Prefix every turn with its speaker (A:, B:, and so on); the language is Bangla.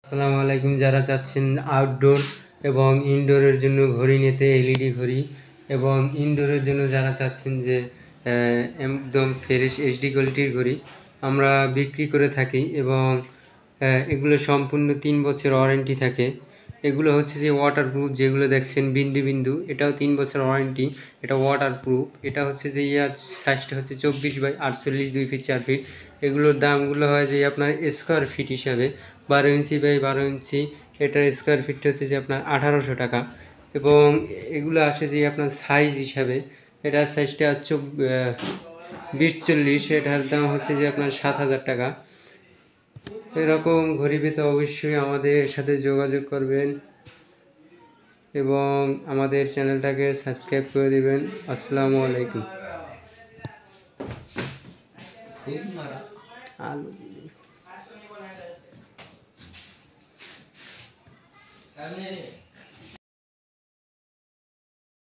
A: আসসালামু আলাইকুম। যারা চাচ্ছেন আউটডোর এবং ইনডোরের জন্য ঘড়ি নিতে, এলইডি ঘড়ি, এবং ইনডোরের জন্য যারা চাচ্ছেন যে একদম ফ্রেশ এইচডি কোয়ালিটির ঘড়ি আমরা বিক্রি করে থাকি, এবং এগুলো সম্পূর্ণ 3 বছর ওয়ারেন্টি থাকে। এগুলো হচ্ছে যে ওয়াটারপ্রুফ, যেগুলো দেখছেন বিন্দু বিন্দু, এটাও 3 বছর ওয়ারেন্টি। এটা ওয়াটারপ্রুফ। এটা হচ্ছে যে সাইজটা হচ্ছে 24/48, 2 ফিট 4 ফিট। এগুলোর দামগুলো হয় যে আপনার স্কোয়ার ফিট হিসাবে 12 ইঞ্চি বাই 12 ইঞ্চি। এটার স্কোয়ার ফিটটা হচ্ছে যে আপনার 1800 টাকা। এবং এগুলো আসে যে আপনার সাইজ হিসাবে, এটার সাইজটা 20-40, এটার দাম হচ্ছে যে আপনার 7000 টাকা। এরকম ঘড়ি পেতে অবশ্যই আমাদের সাথে যোগাযোগ করবেন এবং আমাদের চ্যানেলটাকে সাবস্ক্রাইব করে দিবেন। আসসালামু আলাইকুম। আলু